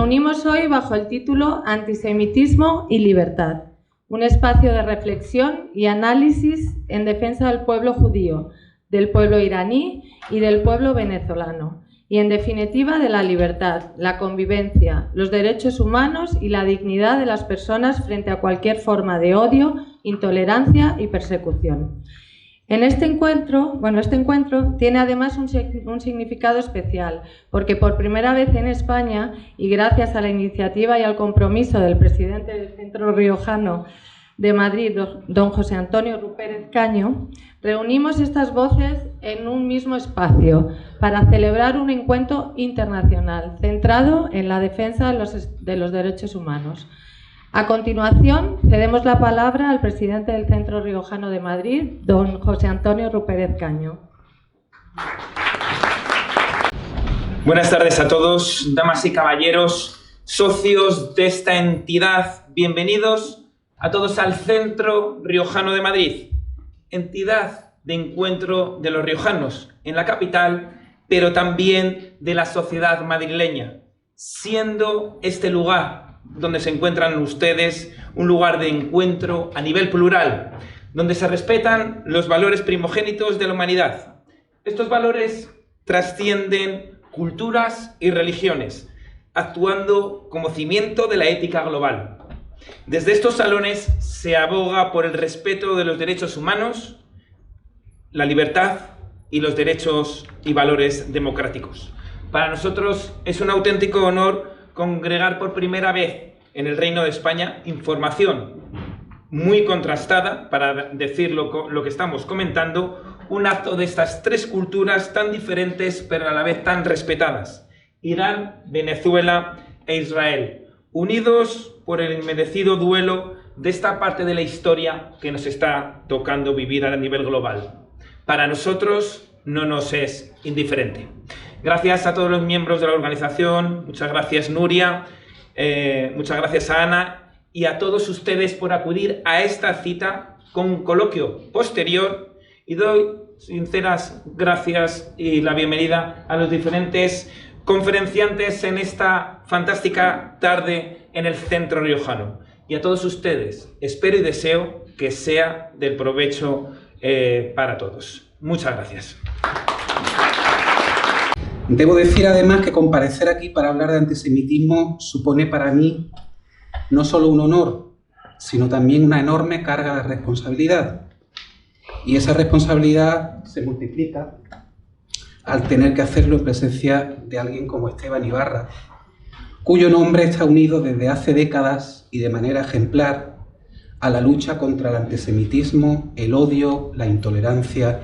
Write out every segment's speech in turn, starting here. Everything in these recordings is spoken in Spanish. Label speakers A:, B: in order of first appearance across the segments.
A: reunimos hoy bajo el título Antisemitismo y libertad, un espacio de reflexión y análisis en defensa del pueblo judío, del pueblo iraní y del pueblo venezolano, y en definitiva de la libertad, la convivencia, los derechos humanos y la dignidad de las personas frente a cualquier forma de odio, intolerancia y persecución. Este encuentro tiene además un significado especial, porque por primera vez en España, y gracias a la iniciativa y al compromiso del presidente del Centro Riojano de Madrid, don José Antonio Rupérez Caño, reunimos estas voces en un mismo espacio para celebrar un encuentro internacional centrado en la defensa de los derechos humanos. A continuación, cedemos la palabra al presidente del Centro Riojano de Madrid, don José Antonio Rupérez Caño.
B: Buenas tardes a todos, damas y caballeros, socios de esta entidad. Bienvenidos a todos al Centro Riojano de Madrid, entidad de encuentro de los riojanos en la capital, pero también de la sociedad madrileña, siendo este lugar donde se encuentran ustedes un lugar de encuentro a nivel plural, donde se respetan los valores primogénitos de la humanidad. Estos valores trascienden culturas y religiones, actuando como cimiento de la ética global. Desde estos salones se aboga por el respeto de los derechos humanos, la libertad y los derechos y valores democráticos. Para nosotros es un auténtico honor congregar por primera vez en el Reino de España información muy contrastada, para decir lo que estamos comentando, un acto de estas tres culturas tan diferentes pero a la vez tan respetadas: Irán, Venezuela e Israel, unidos por el inmerecido duelo de esta parte de la historia que nos está tocando vivir a nivel global. Para nosotros no nos es indiferente. Gracias a todos los miembros de la organización, muchas gracias Nuria, muchas gracias a Ana y a todos ustedes por acudir a esta cita con un coloquio posterior, y doy sinceras gracias y la bienvenida a los diferentes conferenciantes en esta fantástica tarde en el Centro Riojano. Y a todos ustedes espero y deseo que sea del provecho para todos. Muchas gracias.
C: Debo decir además que comparecer aquí para hablar de antisemitismo supone para mí no solo un honor, sino también una enorme carga de responsabilidad. Y esa responsabilidad se multiplica al tener que hacerlo en presencia de alguien como Esteban Ibarra, cuyo nombre está unido desde hace décadas y de manera ejemplar a la lucha contra el antisemitismo, el odio, la intolerancia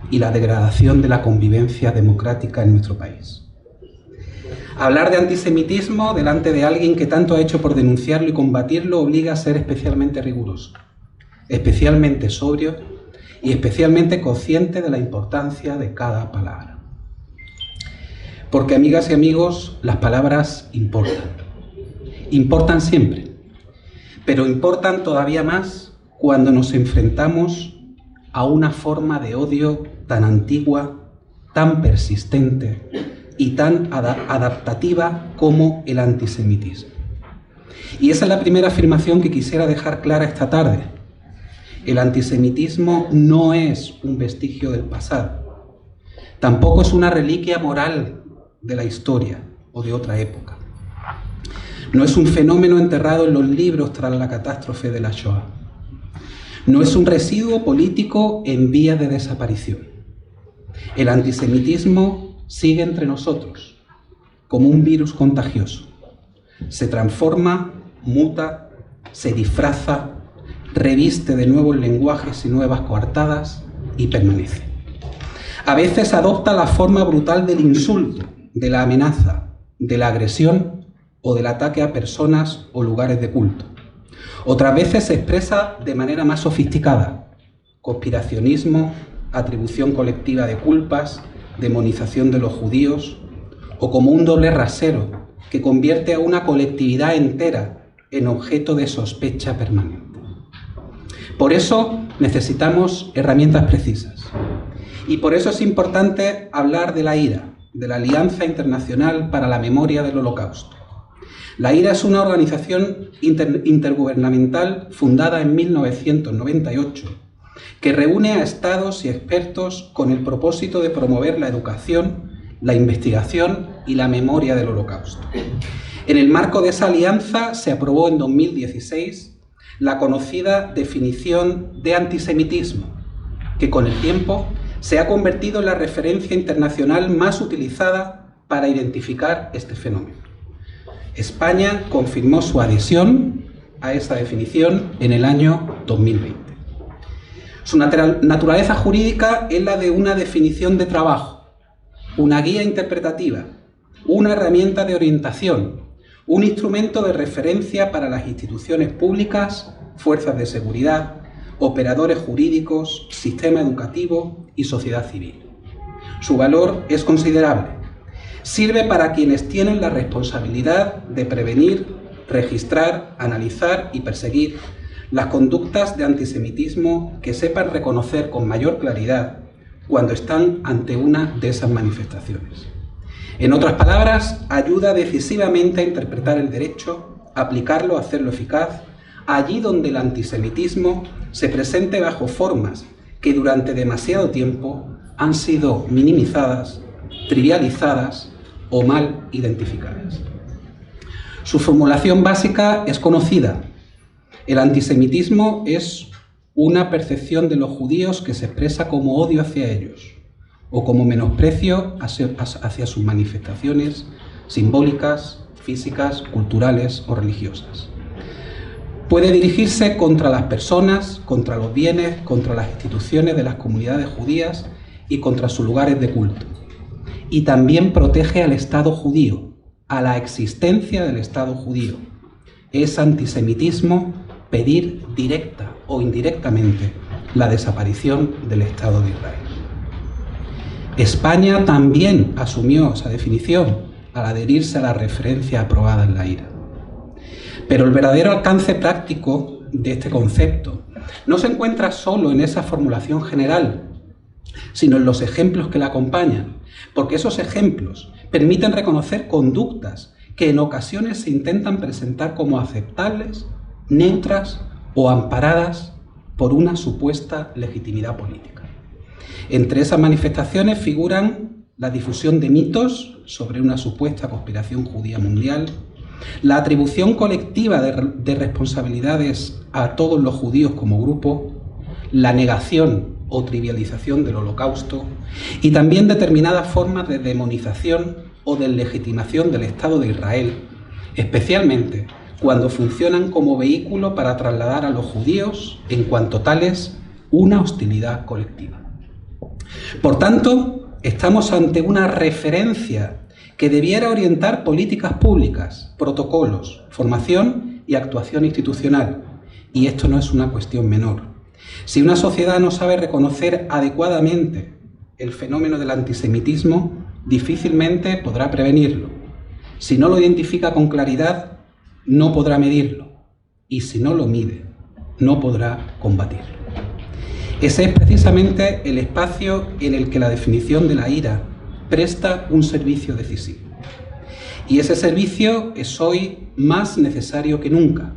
C: y la degradación de la convivencia democrática en nuestro país. Hablar de antisemitismo delante de alguien que tanto ha hecho por denunciarlo y combatirlo obliga a ser especialmente riguroso, especialmente sobrio y especialmente consciente de la importancia de cada palabra. Porque, amigas y amigos, las palabras importan. Importan siempre, pero importan todavía más cuando nos enfrentamos a una forma de odio tan antigua, tan persistente y tan adaptativa como el antisemitismo. Y esa es la primera afirmación que quisiera dejar clara esta tarde. El antisemitismo no es un vestigio del pasado, tampoco es una reliquia moral de la historia o de otra época. No es un fenómeno enterrado en los libros tras la catástrofe de la Shoah. No es un residuo político en vías de desaparición. El antisemitismo sigue entre nosotros, como un virus contagioso. Se transforma, muta, se disfraza, reviste de nuevos lenguajes y nuevas coartadas y permanece. A veces adopta la forma brutal del insulto, de la amenaza, de la agresión o del ataque a personas o lugares de culto. Otras veces se expresa de manera más sofisticada: conspiracionismo, atribución colectiva de culpas, demonización de los judíos, o como un doble rasero que convierte a una colectividad entera en objeto de sospecha permanente. Por eso necesitamos herramientas precisas. Y por eso es importante hablar de la IRA, de la Alianza Internacional para la Memoria del Holocausto, La IRA es una organización intergubernamental fundada en 1998 que reúne a estados y expertos con el propósito de promover la educación, la investigación y la memoria del Holocausto. En el marco de esa alianza se aprobó en 2016 la conocida definición de antisemitismo, que con el tiempo se ha convertido en la referencia internacional más utilizada para identificar este fenómeno. España confirmó su adhesión a esa definición en el año 2020. Su naturaleza jurídica es la de una definición de trabajo, una guía interpretativa, una herramienta de orientación, un instrumento de referencia para las instituciones públicas, fuerzas de seguridad, operadores jurídicos, sistema educativo y sociedad civil. Su valor es considerable. Sirve para quienes tienen la responsabilidad de prevenir, registrar, analizar y perseguir las conductas de antisemitismo que sepan reconocer con mayor claridad cuando están ante una de esas manifestaciones. En otras palabras, ayuda decisivamente a interpretar el derecho, aplicarlo, hacerlo eficaz, allí donde el antisemitismo se presente bajo formas que durante demasiado tiempo han sido minimizadas, trivializadas o mal identificadas. Su formulación básica es conocida. El antisemitismo es una percepción de los judíos que se expresa como odio hacia ellos o como menosprecio hacia sus manifestaciones simbólicas, físicas, culturales o religiosas. Puede dirigirse contra las personas, contra los bienes, contra las instituciones de las comunidades judías y contra sus lugares de culto. Y también protege al Estado judío, a la existencia del Estado judío. Es antisemitismo pedir directa o indirectamente la desaparición del Estado de Israel. España también asumió esa definición al adherirse a la referencia aprobada en la IRA. Pero el verdadero alcance práctico de este concepto no se encuentra solo en esa formulación general, sino en los ejemplos que la acompañan, porque esos ejemplos permiten reconocer conductas que en ocasiones se intentan presentar como aceptables, neutras o amparadas por una supuesta legitimidad política. Entre esas manifestaciones figuran la difusión de mitos sobre una supuesta conspiración judía mundial, la atribución colectiva de responsabilidades a todos los judíos como grupo, la negación o trivialización del Holocausto y también determinadas formas de demonización o de legitimación del Estado de Israel, especialmente cuando funcionan como vehículo para trasladar a los judíos, en cuanto tales, una hostilidad colectiva. Por tanto, estamos ante una referencia que debiera orientar políticas públicas, protocolos, formación y actuación institucional. Y esto no es una cuestión menor. Si una sociedad no sabe reconocer adecuadamente el fenómeno del antisemitismo, difícilmente podrá prevenirlo. Si no lo identifica con claridad, no podrá medirlo. Y si no lo mide, no podrá combatirlo. Ese es precisamente el espacio en el que la definición de la IRA presta un servicio decisivo. Y ese servicio es hoy más necesario que nunca,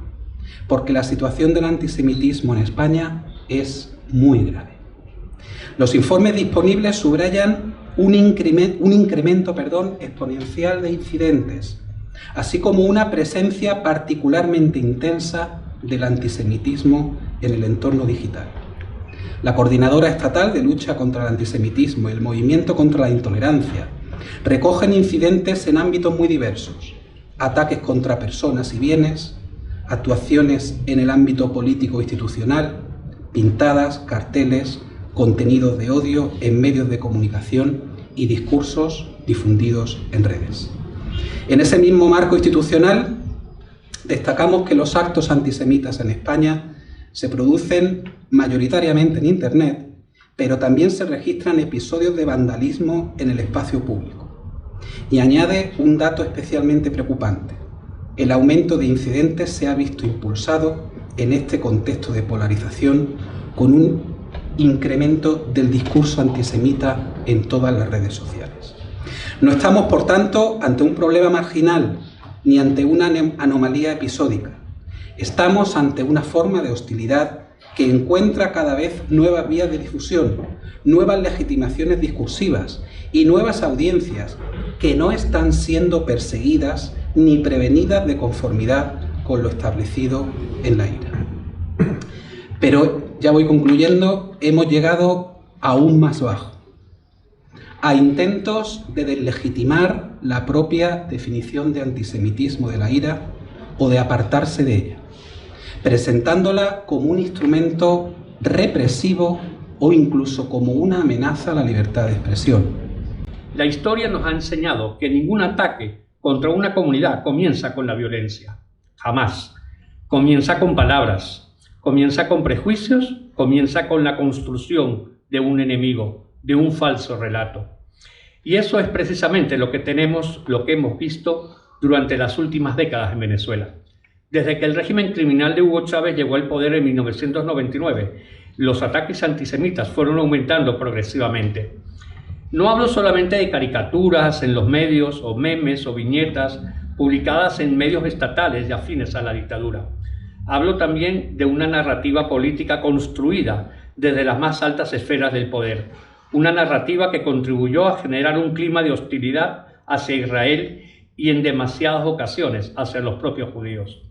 C: porque la situación del antisemitismo en España es muy grave. Los informes disponibles subrayan un incremento exponencial de incidentes, así como una presencia particularmente intensa del antisemitismo en el entorno digital. La Coordinadora Estatal de Lucha contra el Antisemitismo y el Movimiento contra la Intolerancia recogen incidentes en ámbitos muy diversos: ataques contra personas y bienes, actuaciones en el ámbito político e institucional, pintadas, carteles, contenidos de odio en medios de comunicación y discursos difundidos en redes. En ese mismo marco institucional, destacamos que los actos antisemitas en España se producen mayoritariamente en Internet, pero también se registran episodios de vandalismo en el espacio público. Y añade un dato especialmente preocupante: el aumento de incidentes se ha visto impulsado en este contexto de polarización con un incremento del discurso antisemita en todas las redes sociales. No estamos, por tanto, ante un problema marginal, ni ante una anomalía episódica. Estamos ante una forma de hostilidad que encuentra cada vez nuevas vías de difusión, nuevas legitimaciones discursivas y nuevas audiencias que no están siendo perseguidas ni prevenidas de conformidad con lo establecido en la IRA. Pero, ya voy concluyendo, hemos llegado aún más bajo, a intentos de deslegitimar la propia definición de antisemitismo de la IRA o de apartarse de ella, presentándola como un instrumento represivo o incluso como una amenaza a la libertad de expresión.
D: La historia nos ha enseñado que ningún ataque contra una comunidad comienza con la violencia. Jamás. Comienza con palabras, comienza con prejuicios, comienza con la construcción de un enemigo, de un falso relato. Y eso es precisamente lo que hemos visto durante las últimas décadas en Venezuela. Desde que el régimen criminal de Hugo Chávez llegó al poder en 1999, los ataques antisemitas fueron aumentando progresivamente. No hablo solamente de caricaturas en los medios, o memes, o viñetas publicadas en medios estatales y afines a la dictadura. Hablo también de una narrativa política construida desde las más altas esferas del poder. Una narrativa que contribuyó a generar un clima de hostilidad hacia Israel y en demasiadas ocasiones hacia los propios judíos.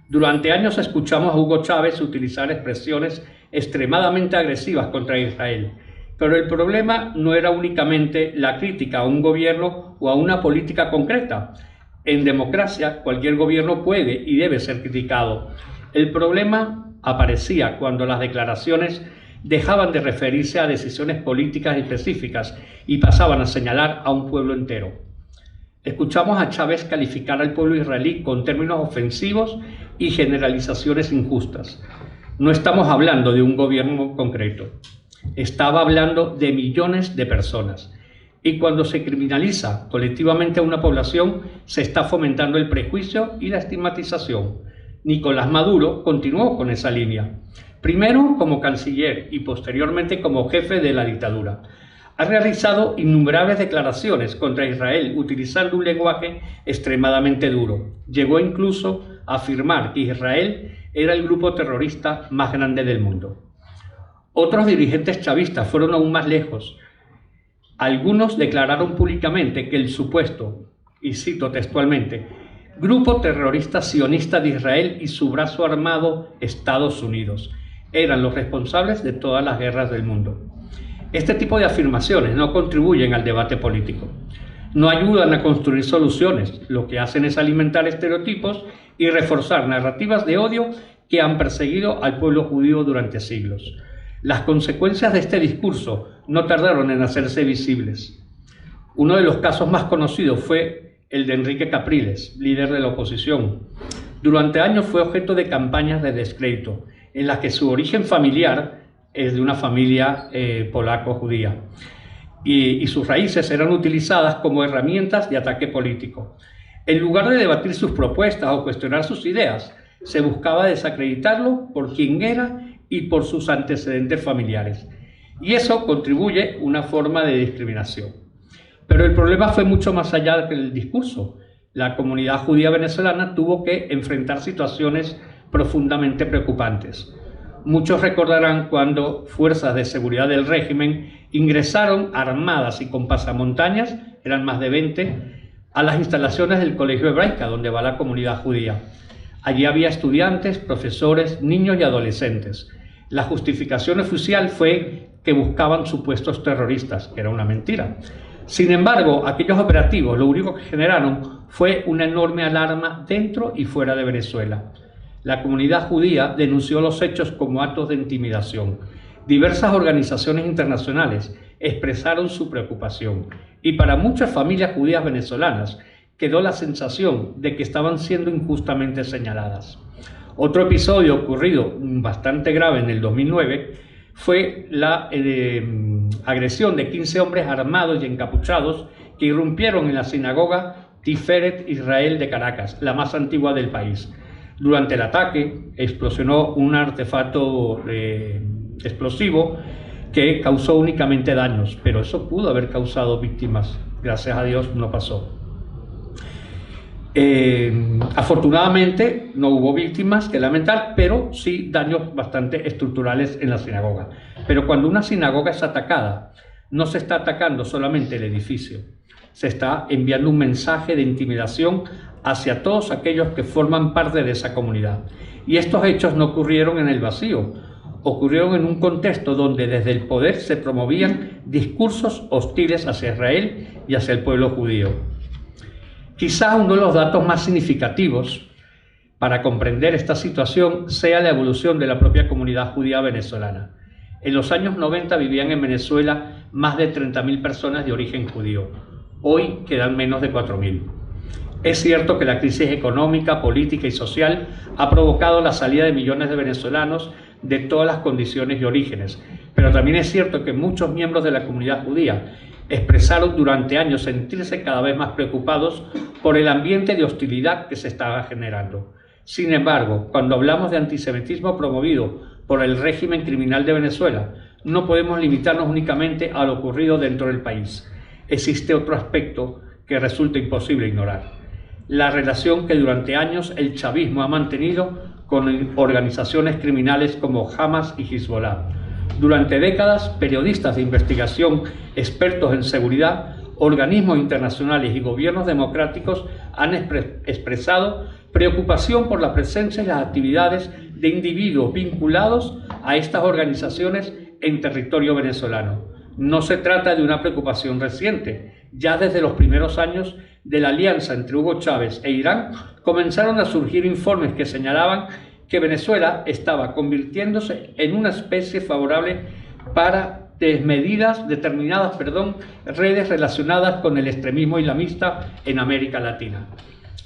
D: Durante años escuchamos a Hugo Chávez utilizar expresiones extremadamente agresivas contra Israel, pero el problema no era únicamente la crítica a un gobierno o a una política concreta. En democracia, cualquier gobierno puede y debe ser criticado. El problema aparecía cuando las declaraciones dejaban de referirse a decisiones políticas específicas y pasaban a señalar a un pueblo entero. Escuchamos a Chávez calificar al pueblo israelí con términos ofensivos y generalizaciones injustas. No estamos hablando de un gobierno concreto. Estaba hablando de millones de personas. Y cuando se criminaliza colectivamente a una población, se está fomentando el prejuicio y la estigmatización. Nicolás Maduro continuó con esa línea, primero como canciller y posteriormente como jefe de la dictadura. Ha realizado innumerables declaraciones contra Israel utilizando un lenguaje extremadamente duro. Llegó incluso a afirmar que Israel era el grupo terrorista más grande del mundo. Otros dirigentes chavistas fueron aún más lejos. Algunos declararon públicamente que el supuesto, y cito textualmente, grupo terrorista sionista de Israel y su brazo armado Estados Unidos eran los responsables de todas las guerras del mundo. Este tipo de afirmaciones no contribuyen al debate político, no ayudan a construir soluciones, lo que hacen es alimentar estereotipos y reforzar narrativas de odio que han perseguido al pueblo judío durante siglos. Las consecuencias de este discurso no tardaron en hacerse visibles. Uno de los casos más conocidos fue el de Enrique Capriles, líder de la oposición. Durante años fue objeto de campañas de descrédito, en las que su origen familiar es de una familia polaco-judía y sus raíces eran utilizadas como herramientas de ataque político. En lugar de debatir sus propuestas o cuestionar sus ideas, se buscaba desacreditarlo por quien era y por sus antecedentes familiares. Y eso contribuye a una forma de discriminación. Pero el problema fue mucho más allá del discurso. La comunidad judía venezolana tuvo que enfrentar situaciones profundamente preocupantes. Muchos recordarán cuando fuerzas de seguridad del régimen ingresaron armadas y con pasamontañas, eran más de 20, a las instalaciones del Colegio Hebraica, donde va la comunidad judía. Allí había estudiantes, profesores, niños y adolescentes. La justificación oficial fue que buscaban supuestos terroristas, que era una mentira. Sin embargo, aquellos operativos lo único que generaron fue una enorme alarma dentro y fuera de Venezuela. La comunidad judía denunció los hechos como actos de intimidación. Diversas organizaciones internacionales expresaron su preocupación y para muchas familias judías venezolanas quedó la sensación de que estaban siendo injustamente señaladas. Otro episodio ocurrido bastante grave en el 2009 fue la agresión de 15 hombres armados y encapuchados que irrumpieron en la sinagoga Tiferet Israel de Caracas, la más antigua del país. Durante el ataque explosionó un artefacto explosivo que causó únicamente daños, pero eso pudo haber causado víctimas. Gracias a Dios no pasó. Afortunadamente no hubo víctimas que lamentar, pero sí daños bastante estructurales en la sinagoga. Pero cuando una sinagoga es atacada, no se está atacando solamente el edificio, se está enviando un mensaje de intimidación hacia todos aquellos que forman parte de esa comunidad. Y estos hechos no ocurrieron en el vacío, ocurrieron en un contexto donde desde el poder se promovían discursos hostiles hacia Israel y hacia el pueblo judío. Quizás uno de los datos más significativos para comprender esta situación sea la evolución de la propia comunidad judía venezolana. En los años 90 vivían en Venezuela más de 30.000 personas de origen judío. Hoy quedan menos de 4.000. Es cierto que la crisis económica, política y social ha provocado la salida de millones de venezolanos de todas las condiciones y orígenes, pero también es cierto que muchos miembros de la comunidad judía expresaron durante años sentirse cada vez más preocupados por el ambiente de hostilidad que se estaba generando. Sin embargo, cuando hablamos de antisemitismo promovido por el régimen criminal de Venezuela, no podemos limitarnos únicamente a lo ocurrido dentro del país. Existe otro aspecto que resulta imposible ignorar: la relación que durante años el chavismo ha mantenido con organizaciones criminales como Hamas y Hezbollah. Durante décadas, periodistas de investigación, expertos en seguridad, organismos internacionales y gobiernos democráticos han expresado preocupación por la presencia y las actividades de individuos vinculados a estas organizaciones en territorio venezolano. No se trata de una preocupación reciente. Ya desde los primeros años de la alianza entre Hugo Chávez e Irán comenzaron a surgir informes que señalaban que Venezuela estaba convirtiéndose en una especie favorable para determinadas redes relacionadas con el extremismo islamista en América Latina.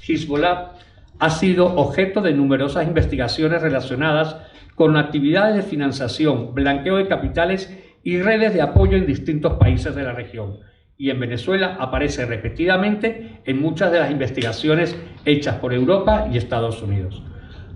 D: Hezbollah ha sido objeto de numerosas investigaciones relacionadas con actividades de financiación, blanqueo de capitales y redes de apoyo en distintos países de la región. Y en Venezuela aparece repetidamente en muchas de las investigaciones hechas por Europa y Estados Unidos.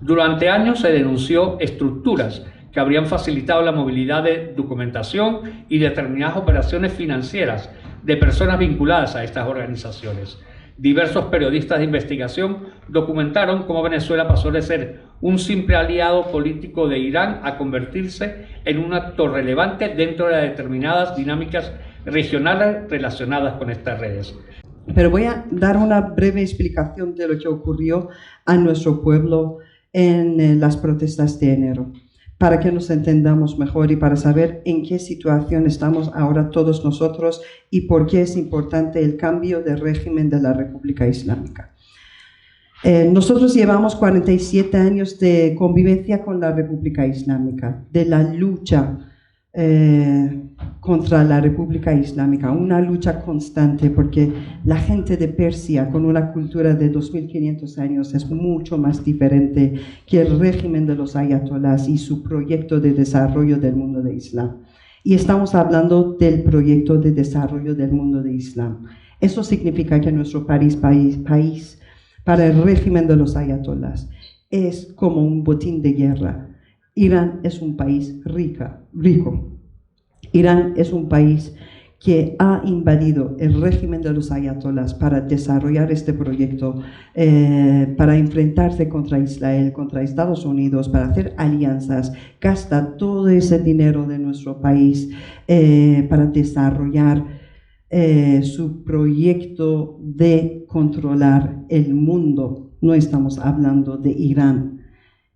D: Durante años se denunció estructuras que habrían facilitado la movilidad de documentación y determinadas operaciones financieras de personas vinculadas a estas organizaciones. Diversos periodistas de investigación documentaron cómo Venezuela pasó de ser un simple aliado político de Irán a convertirse en un actor relevante dentro de determinadas dinámicas regionales relacionadas con estas redes.
E: Pero voy a dar una breve explicación de lo que ocurrió a nuestro pueblo en las protestas de enero, para que nos entendamos mejor y para saber en qué situación estamos ahora todos nosotros y por qué es importante el cambio de régimen de la República Islámica. Nosotros llevamos 47 años de convivencia con la República Islámica, de la lucha contra la República Islámica, una lucha constante, porque la gente de Persia, con una cultura de 2500 años, es mucho más diferente que el régimen de los ayatolás y su proyecto de desarrollo del mundo de Islam. Y estamos hablando del proyecto de desarrollo del mundo de Islam. Eso significa que nuestro país para el régimen de los ayatolás es como un botín de guerra. Irán es un país rico. Irán es un país que ha invadido el régimen de los ayatolás para desarrollar este proyecto, para enfrentarse contra Israel, contra Estados Unidos, para hacer alianzas, gasta todo ese dinero de nuestro país para desarrollar su proyecto de controlar el mundo. No estamos hablando de Irán.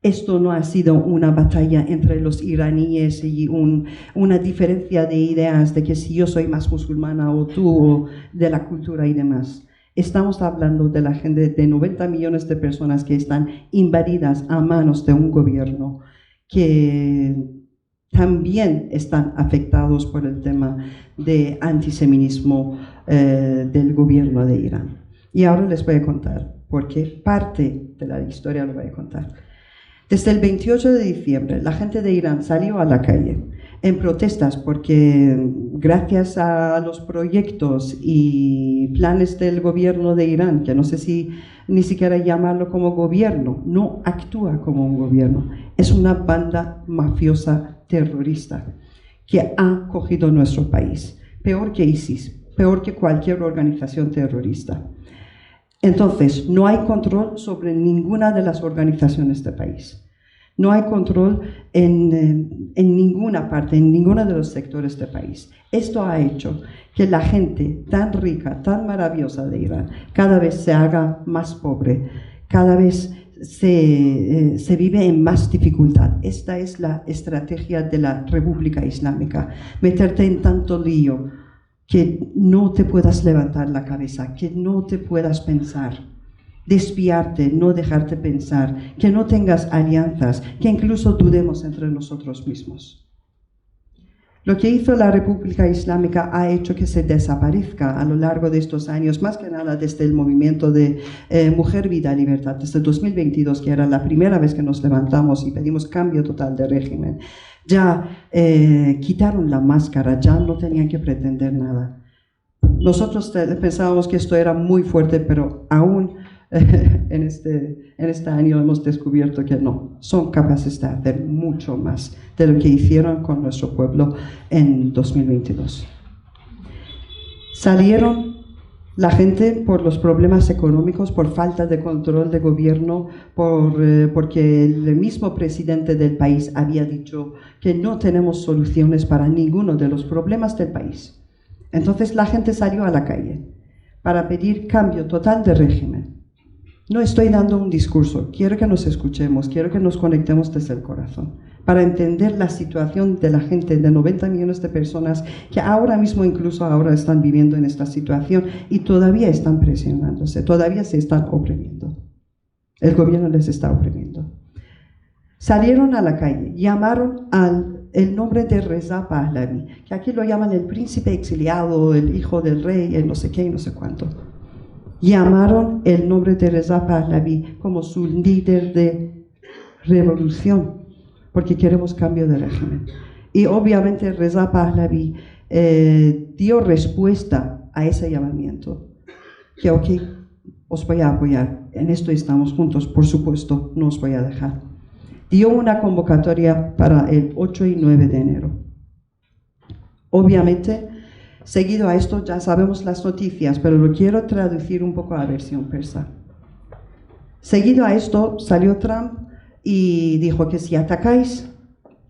E: Esto no ha sido una batalla entre los iraníes y una diferencia de ideas de que si yo soy más musulmana o tú, o de la cultura y demás. Estamos hablando de la gente, de 90 millones de personas que están invadidas a manos de un gobierno que también están afectados por el tema de antisemitismo del gobierno de Irán. Y ahora les voy a contar, porque parte de la historia lo voy a contar. Desde el 28 de diciembre, la gente de Irán salió a la calle en protestas porque gracias a los proyectos y planes del gobierno de Irán, que no sé si ni siquiera llamarlo como gobierno, no actúa como un gobierno, es una banda mafiosa terrorista que ha cogido nuestro país, peor que ISIS, peor que cualquier organización terrorista. Entonces, no hay control sobre ninguna de las organizaciones del país. No hay control en ninguna parte, en ninguno de los sectores del país. Esto ha hecho que la gente tan rica, tan maravillosa de Irán, cada vez se haga más pobre, cada vez se vive en más dificultad. Esta es la estrategia de la República Islámica, meterte en tanto lío que no te puedas levantar la cabeza, que no te puedas pensar, desviarte, no dejarte pensar, que no tengas alianzas, que incluso dudemos entre nosotros mismos. Lo que hizo la República Islámica ha hecho que se desaparezca a lo largo de estos años, más que nada desde el movimiento de Mujer, Vida, Libertad, desde 2022, que era la primera vez que nos levantamos y pedimos cambio total de régimen. Ya quitaron la máscara, ya no tenían que pretender nada. Nosotros pensábamos que esto era muy fuerte, pero aún en este año hemos descubierto que no, son capaces de hacer mucho más de lo que hicieron con nuestro pueblo en 2022. Salieron la gente por los problemas económicos, por falta de control de gobierno, porque el mismo presidente del país había dicho que no tenemos soluciones para ninguno de los problemas del país. Entonces la gente salió a la calle para pedir cambio total de régimen. No estoy dando un discurso, quiero que nos escuchemos, quiero que nos conectemos desde el corazón, para entender la situación de la gente, de 90 millones de personas que ahora mismo, incluso ahora, están viviendo en esta situación y todavía están presionándose, todavía se están oprimiendo. El gobierno les está oprimiendo. Salieron a la calle, llamaron el nombre de Reza Pahlavi, que aquí lo llaman el príncipe exiliado, el hijo del rey, el no sé qué y no sé cuánto. Llamaron el nombre de Reza Pahlavi como su líder de revolución, porque queremos cambio de régimen. Y obviamente Reza Pahlavi dio respuesta a ese llamamiento, que ok, os voy a apoyar, en esto estamos juntos, por supuesto, no os voy a dejar. Dio una convocatoria para el 8 y 9 de enero. Obviamente, seguido a esto ya sabemos las noticias, pero lo quiero traducir un poco a la versión persa. Seguido a esto salió Trump y dijo que si atacáis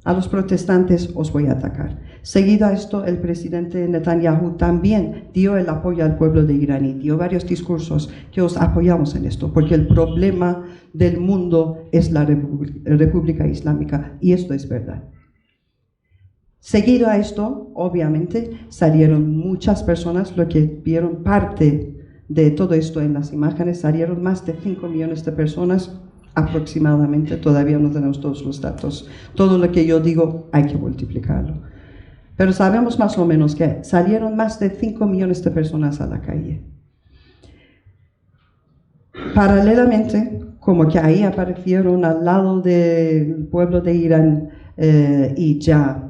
E: a los protestantes os voy a atacar. Seguido a esto el presidente Netanyahu también dio el apoyo al pueblo de Irán y dio varios discursos que os apoyamos en esto, porque el problema del mundo es la República Islámica y esto es verdad. Seguido a esto, obviamente, salieron muchas personas, lo que vieron parte de todo esto en las imágenes, salieron más de 5 millones de personas aproximadamente, todavía no tenemos todos los datos. Todo lo que yo digo hay que multiplicarlo. Pero sabemos más o menos que salieron más de 5 millones de personas a la calle. Paralelamente, como que ahí aparecieron al lado del pueblo de Irán y ya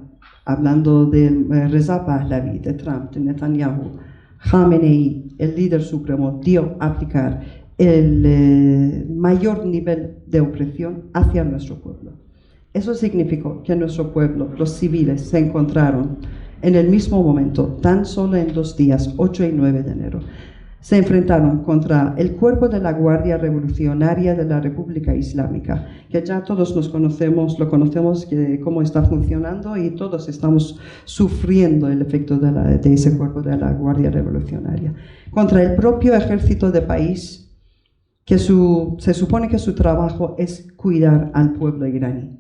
E: hablando de Reza Pahlavi, de Trump, de Netanyahu, Khamenei, el líder supremo, dio a aplicar el mayor nivel de opresión hacia nuestro pueblo. Eso significó que nuestro pueblo, los civiles, se encontraron en el mismo momento, tan solo en 2 días, 8 y 9 de enero. Se enfrentaron contra el cuerpo de la Guardia Revolucionaria de la República Islámica, que ya todos lo conocemos cómo está funcionando y todos estamos sufriendo el efecto de ese cuerpo de la Guardia Revolucionaria. Contra el propio ejército del país, que se supone que su trabajo es cuidar al pueblo iraní.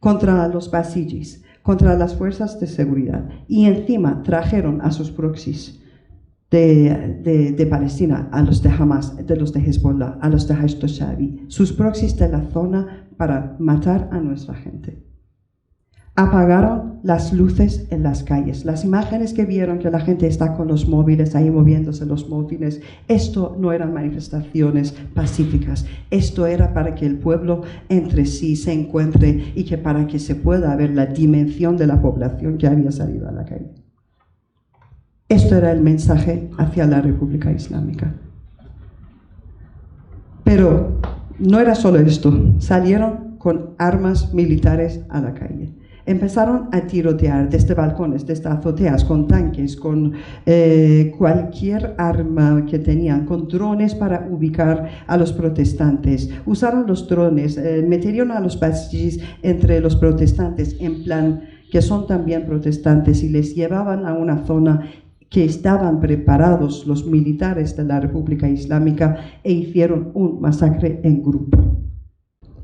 E: Contra los basijis, contra las fuerzas de seguridad. Y encima trajeron a sus proxies de Palestina, a los de Hamas, de los de Hezbollah, a los de Hashd-e-Sha'bi, sus proxies de la zona para matar a nuestra gente. Apagaron las luces en las calles. Las imágenes que vieron que la gente está con los móviles, ahí moviéndose los móviles, esto no eran manifestaciones pacíficas, esto era para que el pueblo entre sí se encuentre y que para que se pueda ver la dimensión de la población que había salido a la calle. Esto era el mensaje hacia la República Islámica. Pero no era solo esto, salieron con armas militares a la calle. empezaron a tirotear desde balcones, desde azoteas, con tanques, con cualquier arma que tenían, con drones para ubicar a los protestantes. Usaron los drones, metieron a los basijis entre los protestantes, en plan que son también protestantes, y les llevaban a una zona que estaban preparados los militares de la República Islámica e hicieron un masacre en grupo.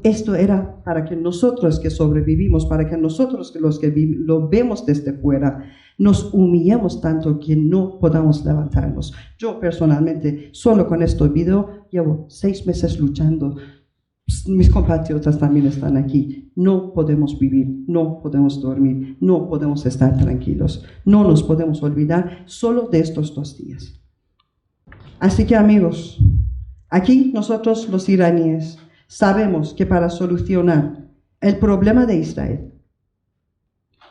E: Esto era para que nosotros que sobrevivimos, para que nosotros los que lo vemos desde fuera, nos humillemos tanto que no podamos levantarnos. Yo personalmente, solo con este video, llevo 6 meses luchando. Mis compatriotas también están aquí. No podemos vivir, no podemos dormir, no podemos estar tranquilos. No nos podemos olvidar solo de estos 2 días. Así que, amigos, aquí nosotros los iraníes sabemos que para solucionar el problema de Israel,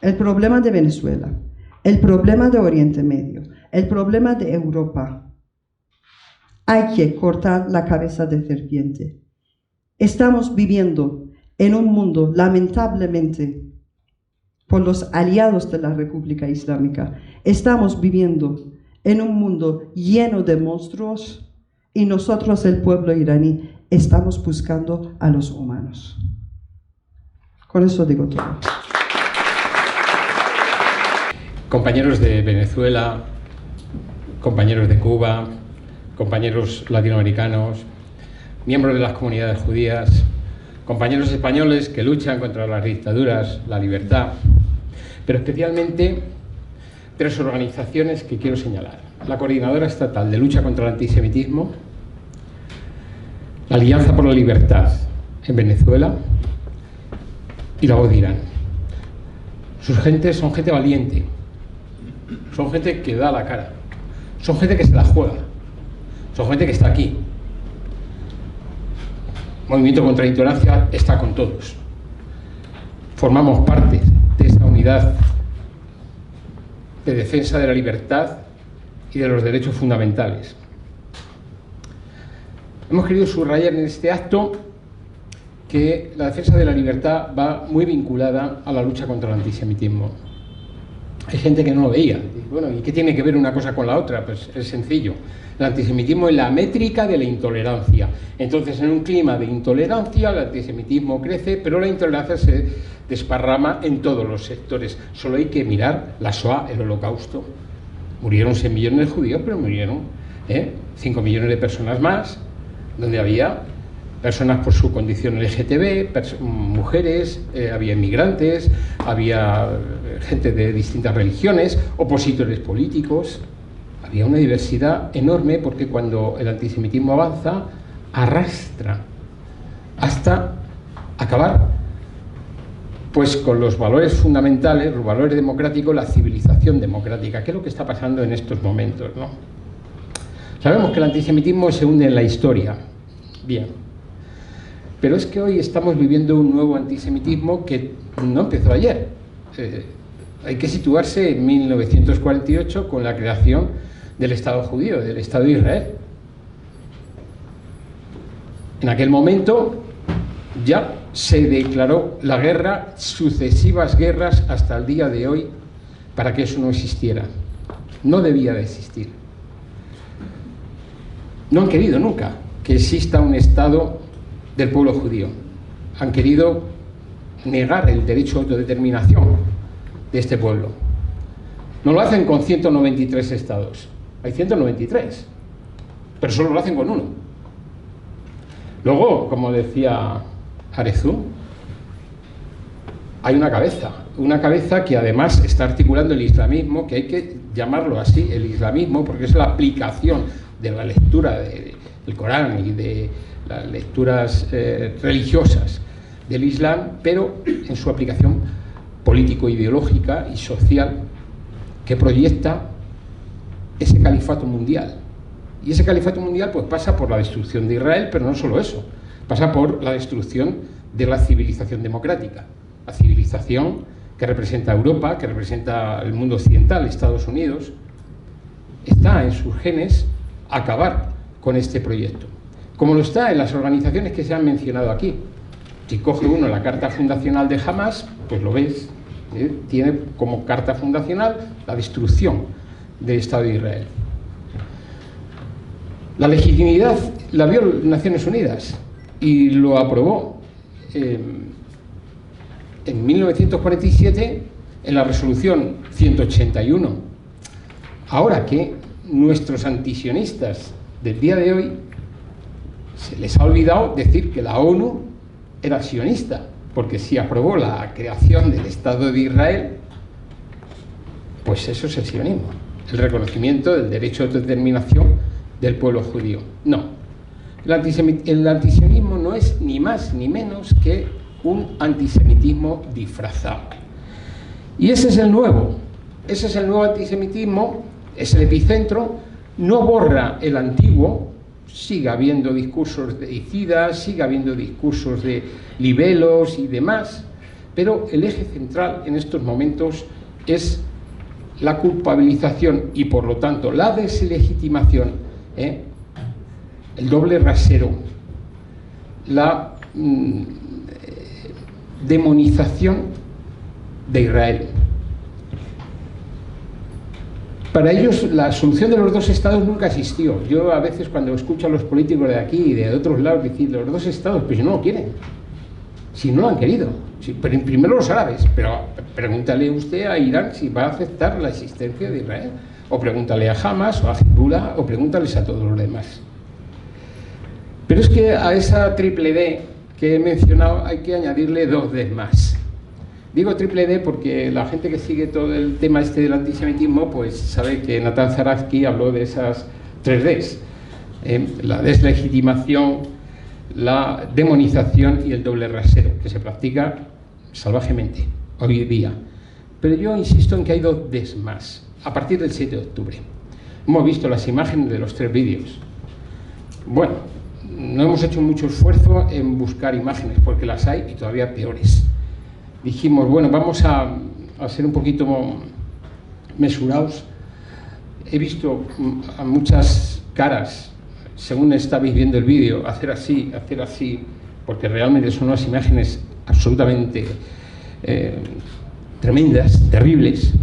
E: el problema de Venezuela, el problema de Oriente Medio, el problema de Europa, hay que cortar la cabeza de serpiente. Estamos viviendo en un mundo, lamentablemente, por los aliados de la República Islámica, estamos viviendo en un mundo lleno de monstruos y nosotros, el pueblo iraní, estamos buscando a los humanos. Con eso digo todo.
D: Compañeros de Venezuela, compañeros de Cuba, compañeros latinoamericanos, miembros de las comunidades judías, compañeros españoles que luchan contra las dictaduras, la libertad, pero especialmente 3 organizaciones que quiero señalar: la Coordinadora Estatal de Lucha contra el Antisemitismo, la Alianza por la Libertad en Venezuela y la Voz de Irán. Sus gentes son gente valiente, son gente que da la cara, son gente que se la juega, son gente que está aquí. Movimiento contra la Intolerancia está con todos. Formamos parte de esa unidad de defensa de la libertad y de los derechos fundamentales. Hemos querido subrayar en este acto que la defensa de la libertad va muy vinculada a la lucha contra el antisemitismo. Hay gente que no lo veía. Bueno, ¿y qué tiene que ver una cosa con la otra? Pues es sencillo. El antisemitismo es la métrica de la intolerancia. Entonces, en un clima de intolerancia, el antisemitismo crece, pero la intolerancia se desparrama en todos los sectores. Solo hay que mirar la Shoah, el Holocausto. Murieron 6 millones de judíos, pero murieron 5 millones de personas más, donde había personas por su condición LGTB, mujeres, había inmigrantes, había gente de distintas religiones, opositores políticos. Había una diversidad enorme, porque cuando el antisemitismo avanza, arrastra hasta acabar pues con los valores fundamentales, los valores democráticos, la civilización democrática, que es lo que está pasando en estos momentos, ¿no? Sabemos que el antisemitismo se hunde en la historia, bien, pero es que hoy estamos viviendo un nuevo antisemitismo que no empezó ayer. Hay que situarse en 1948 con la creación del Estado judío, del Estado de Israel. En aquel momento ya se declaró la guerra, sucesivas guerras hasta el día de hoy, para que eso no existiera. No debía de existir. No han querido nunca que exista un Estado del pueblo judío. Han querido negar el derecho a autodeterminación de este pueblo. No lo hacen con 193 estados. Hay 193, pero solo lo hacen con uno. Luego, como decía Arezú, hay una cabeza que además está articulando el islamismo, que hay que llamarlo así, el islamismo, porque es la aplicación de la lectura del Corán y de las lecturas religiosas del Islam, pero en su aplicación político-ideológica y social, que proyecta ese califato mundial. Y ese califato mundial pues pasa por la destrucción de Israel, pero no solo eso, pasa por la destrucción de la civilización democrática, la civilización que representa a Europa, que representa el mundo occidental, Estados Unidos. Está en sus genes acabar con este proyecto, como lo está en las organizaciones que se han mencionado aquí. Si coge uno la carta fundacional de Hamas, pues lo ves
F: tiene como carta fundacional la destrucción del Estado de Israel. La legitimidad la vio Naciones Unidas y lo aprobó en 1947 en la resolución 181. Ahora que nuestros antisionistas del día de hoy se les ha olvidado decir que la ONU era sionista, porque si aprobó la creación del Estado de Israel, pues eso es el sionismo, el reconocimiento del derecho de autodeterminación del pueblo judío. No, el antisionismo no es ni más ni menos que un antisemitismo disfrazado. Y ese es el nuevo antisemitismo, es el epicentro, no borra el antiguo. Sigue habiendo discursos de deicidas, sigue habiendo discursos de libelos y demás, pero el eje central en estos momentos es la culpabilización y, por lo tanto, la deslegitimación, el doble rasero, la demonización de Israel. Para ellos la solución de los dos estados nunca existió. Yo a veces cuando escucho a los políticos de aquí y de otros lados decir los dos estados, pues no lo quieren. Si no lo han querido. Sí, pero primero los árabes, pero pregúntale usted a Irán si va a aceptar la existencia de Israel. O pregúntale a Hamas o a Hezbollah o pregúntales a todos los demás. Pero es que a esa triple D que he mencionado hay que añadirle 2 D más. Digo triple D porque la gente que sigue todo el tema este del antisemitismo pues sabe que Natan Zaratsky habló de esas 3 Ds. La deslegitimación, la demonización y el doble rasero, que se practica salvajemente hoy día. Pero yo insisto en que hay 2 Ds más, a partir del 7 de octubre. Hemos visto las imágenes de los 3 vídeos. Bueno, no hemos hecho mucho esfuerzo en buscar imágenes, porque las hay y todavía peores. Dijimos, bueno, vamos a ser un poquito mesurados. He visto a muchas caras, según estabais viendo el vídeo, hacer así, porque realmente son unas imágenes absolutamente tremendas, terribles.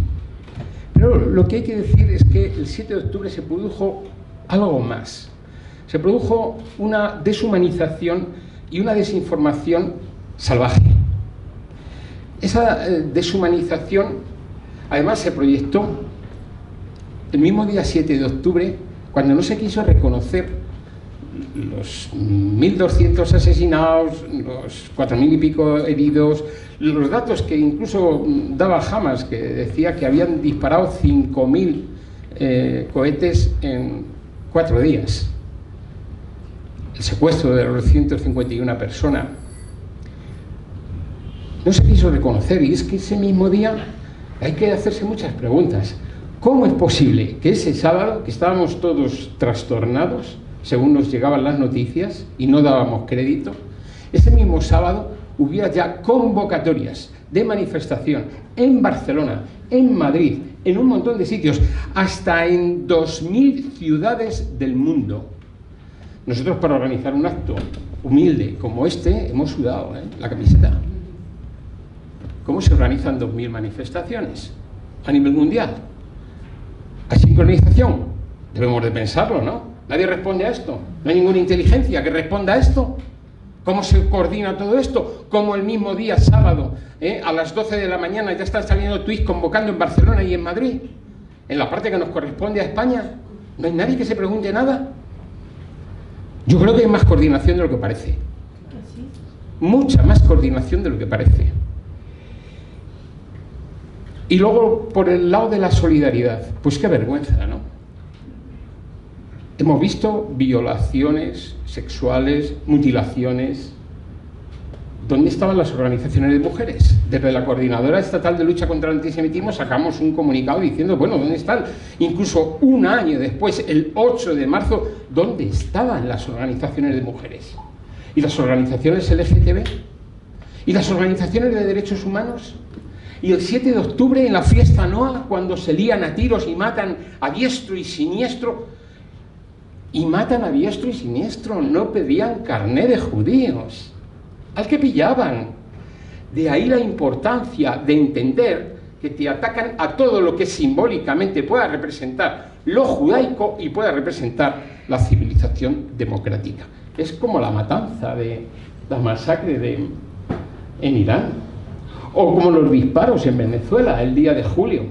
F: Pero lo que hay que decir es que el 7 de octubre se produjo algo más. Se produjo una deshumanización y una desinformación salvaje. Esa deshumanización, además, se proyectó el mismo día 7 de octubre, cuando no se quiso reconocer los 1.200 asesinados, los 4.000 y pico heridos, los datos que incluso daba Hamas, que decía que habían disparado 5.000 cohetes en 4 días. El secuestro de los 151 personas. No se quiso reconocer, y es que ese mismo día hay que hacerse muchas preguntas. ¿Cómo es posible que ese sábado, que estábamos todos trastornados, según nos llegaban las noticias, y no dábamos crédito, ese mismo sábado hubiera ya convocatorias de manifestación en Barcelona, en Madrid, en un montón de sitios, hasta en 2.000 ciudades del mundo? Nosotros, para organizar un acto humilde como este, hemos sudado la camiseta. ¿Cómo se organizan 2.000 manifestaciones a nivel mundial? ¿Hay sincronización? Debemos de pensarlo, ¿no? Nadie responde a esto. No hay ninguna inteligencia que responda a esto. ¿Cómo se coordina todo esto? ¿Cómo el mismo día, sábado, a las 12 de la mañana ya están saliendo tweets convocando en Barcelona y en Madrid? En la parte que nos corresponde a España, ¿no hay nadie que se pregunte nada? Yo creo que hay más coordinación de lo que parece. Mucha más coordinación de lo que parece. Y luego, por el lado de la solidaridad, pues qué vergüenza, ¿no? Hemos visto violaciones sexuales, mutilaciones. ¿Dónde estaban las organizaciones de mujeres? Desde la Coordinadora Estatal de Lucha contra el Antisemitismo sacamos un comunicado diciendo, bueno, ¿dónde están? Incluso un año después, el 8 de marzo, ¿dónde estaban las organizaciones de mujeres? ¿Y las organizaciones LGTB? ¿Y las organizaciones de derechos humanos? Y el 7 de octubre, en la fiesta Noa, cuando se lían a tiros y matan a diestro y siniestro, no pedían carné de judíos, al que pillaban. De ahí la importancia de entender que te atacan a todo lo que simbólicamente pueda representar lo judaico y pueda representar la civilización democrática. Es como la matanza de la masacre en Irán, o como los disparos en Venezuela el día de julio.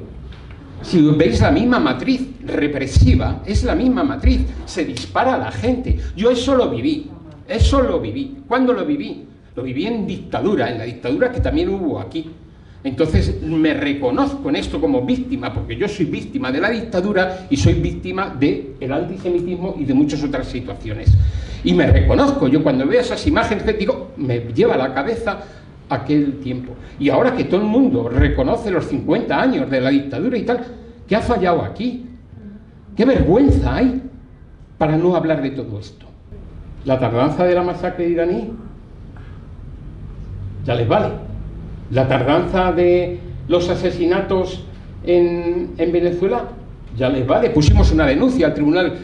F: Si veis la misma matriz represiva, es la misma matriz, se dispara a la gente. Yo eso lo viví. ¿Cuándo lo viví? Lo viví en dictadura, en la dictadura que también hubo aquí. Entonces me reconozco en esto como víctima, porque yo soy víctima de la dictadura y soy víctima del antisemitismo y de muchas otras situaciones. Y me reconozco, yo cuando veo esas imágenes, digo, me lleva a la cabeza aquel tiempo. Y ahora que todo el mundo reconoce los 50 años de la dictadura y tal, ¿qué ha fallado aquí? ¿Qué vergüenza hay para no hablar de todo esto? La tardanza de la masacre iraní ya les vale. La tardanza de los asesinatos en Venezuela ya les vale. Pusimos una denuncia al Tribunal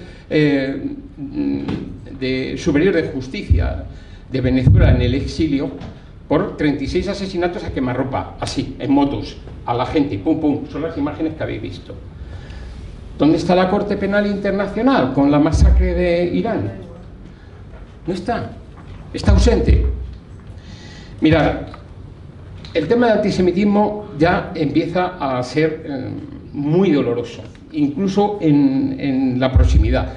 F: Superior de Justicia de Venezuela en el exilio por 36 asesinatos a quemarropa, así, en motos, a la gente, pum, pum. Son las imágenes que habéis visto. ¿Dónde está la Corte Penal Internacional con la masacre de Irán? No está. Está ausente. Mirad, el tema del antisemitismo ya empieza a ser muy doloroso, incluso en la proximidad.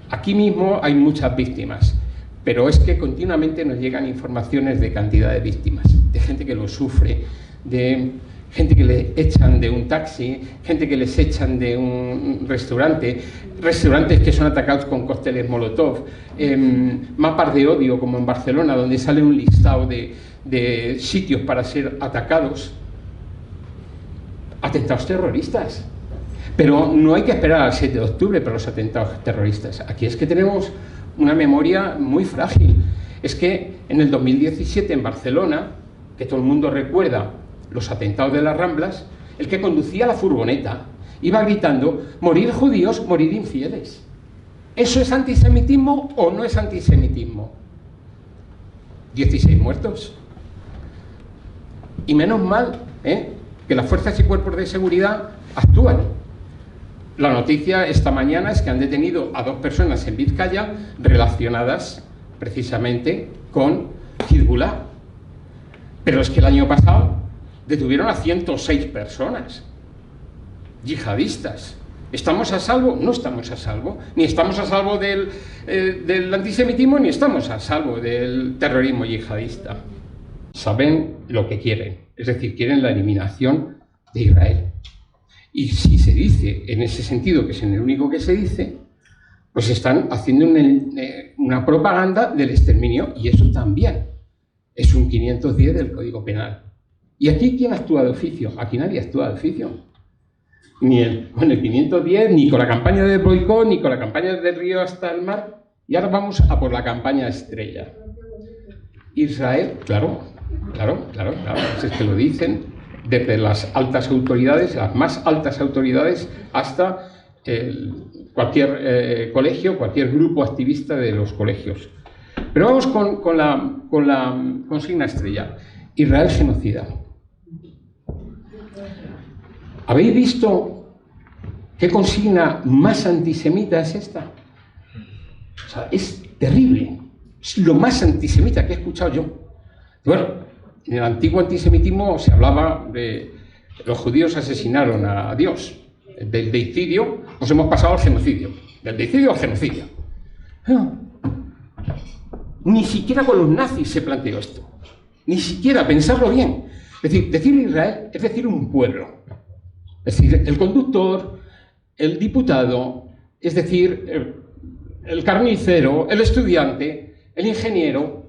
F: Aquí mismo hay muchas víctimas, pero es que continuamente nos llegan informaciones de cantidad de víctimas, de gente que lo sufre, de gente que le echan de un taxi, gente que les echan de un restaurante, restaurantes que son atacados con cócteles Molotov, mapas de odio como en Barcelona, donde sale un listado de sitios para ser atacados, atentados terroristas. Pero no hay que esperar al 7 de octubre para los atentados terroristas. Aquí es que tenemos una memoria muy frágil. Es que en el 2017 en Barcelona, que todo el mundo recuerda los atentados de las Ramblas, el que conducía la furgoneta iba gritando: morir judíos, morir infieles. ¿Eso es antisemitismo o no es antisemitismo? 16 muertos. Y menos mal que las fuerzas y cuerpos de seguridad actúan. La noticia esta mañana es que han detenido a 2 personas en Vizcaya relacionadas precisamente con Hezbollah. Pero es que el año pasado detuvieron a 106 personas yihadistas. ¿Estamos a salvo? No estamos a salvo. Ni estamos a salvo del antisemitismo, ni estamos a salvo del terrorismo yihadista. Saben lo que quieren, es decir, quieren la eliminación de Israel. Y si se dice en ese sentido, que es en el único que se dice, pues están haciendo una propaganda del exterminio, y eso también es un 510 del Código Penal. ¿Y aquí quién actúa de oficio? Aquí nadie actúa de oficio. Ni con el 510, ni con la campaña de boicot, ni con la campaña del río hasta el mar. Y ahora vamos a por la campaña estrella. Israel, claro, es que lo dicen desde las altas autoridades, las más altas autoridades, hasta cualquier colegio, cualquier grupo activista de los colegios. Pero vamos con la consigna estrella: Israel genocida. ¿Habéis visto qué consigna más antisemita es esta? O sea, es terrible. Es lo más antisemita que he escuchado yo. Bueno, en el antiguo antisemitismo se hablaba de los judíos asesinaron a Dios. Del deicidio nos hemos pasado al genocidio. Del deicidio al genocidio. Ni siquiera con los nazis se planteó esto. Ni siquiera, pensarlo bien. Es decir Israel es decir un pueblo. Es decir, el conductor, el diputado, es decir, el carnicero, el estudiante, el ingeniero,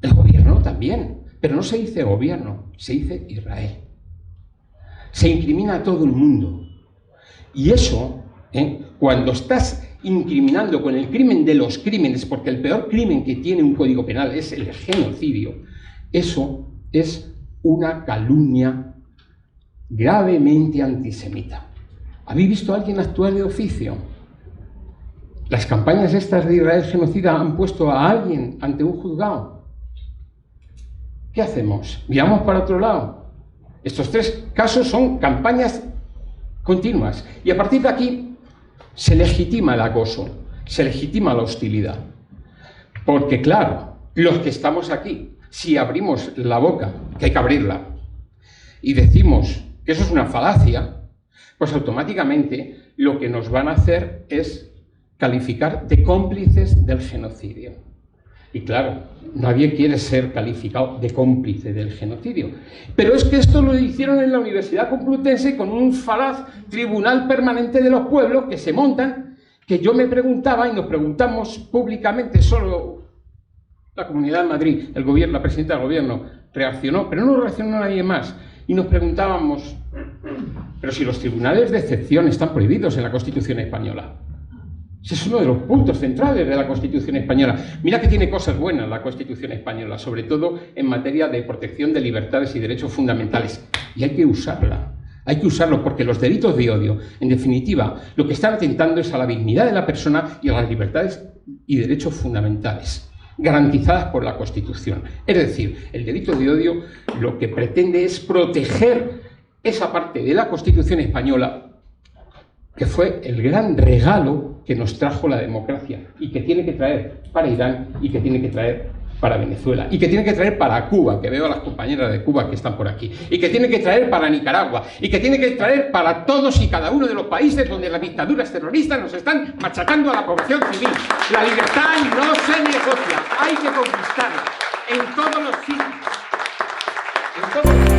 F: el gobierno también. Pero no se dice gobierno, se dice Israel. Se incrimina a todo el mundo. Y eso, cuando estás incriminando con el crimen de los crímenes, porque el peor crimen que tiene un código penal es el genocidio, eso es una calumnia gravemente antisemita. ¿Habéis visto a alguien actuar de oficio? Las campañas estas de Israel genocida han puesto a alguien ante un juzgado. ¿qué hacemos? ¿Miramos para otro lado? Estos tres casos son campañas continuas. Y a partir de aquí se legitima el acoso, se legitima la hostilidad. Porque claro, los que estamos aquí, si abrimos la boca, que hay que abrirla, y decimos que eso es una falacia, pues automáticamente lo que nos van a hacer es calificar de cómplices del genocidio. Y claro, nadie quiere ser calificado de cómplice del genocidio. Pero es que esto lo hicieron en la Universidad Complutense con un falaz Tribunal Permanente de los Pueblos que se montan, que yo me preguntaba y nos preguntamos públicamente, solo la Comunidad de Madrid, el gobierno, la presidenta del gobierno reaccionó, pero no reaccionó nadie más. Y nos preguntábamos, pero si los tribunales de excepción están prohibidos en la Constitución española. Ese es uno de los puntos centrales de la Constitución española. Mira que tiene cosas buenas la Constitución española, sobre todo en materia de protección de libertades y derechos fundamentales. Y hay que usarla. Hay que usarlo porque los delitos de odio, en definitiva, lo que están atentando es a la dignidad de la persona y a las libertades y derechos fundamentales, garantizadas por la Constitución. Es decir, el delito de odio lo que pretende es proteger esa parte de la Constitución española que fue el gran regalo que nos trajo la democracia y que tiene que traer para Irán y que tiene que traer para Venezuela y que tiene que traer para Cuba, que veo a las compañeras de Cuba que están por aquí, y que tiene que traer para Nicaragua y que tiene que traer para todos y cada uno de los países donde las dictaduras terroristas nos están machacando a la población civil. La libertad no se negocia, hay que conquistarla en todos los sitios. En todos los sitios.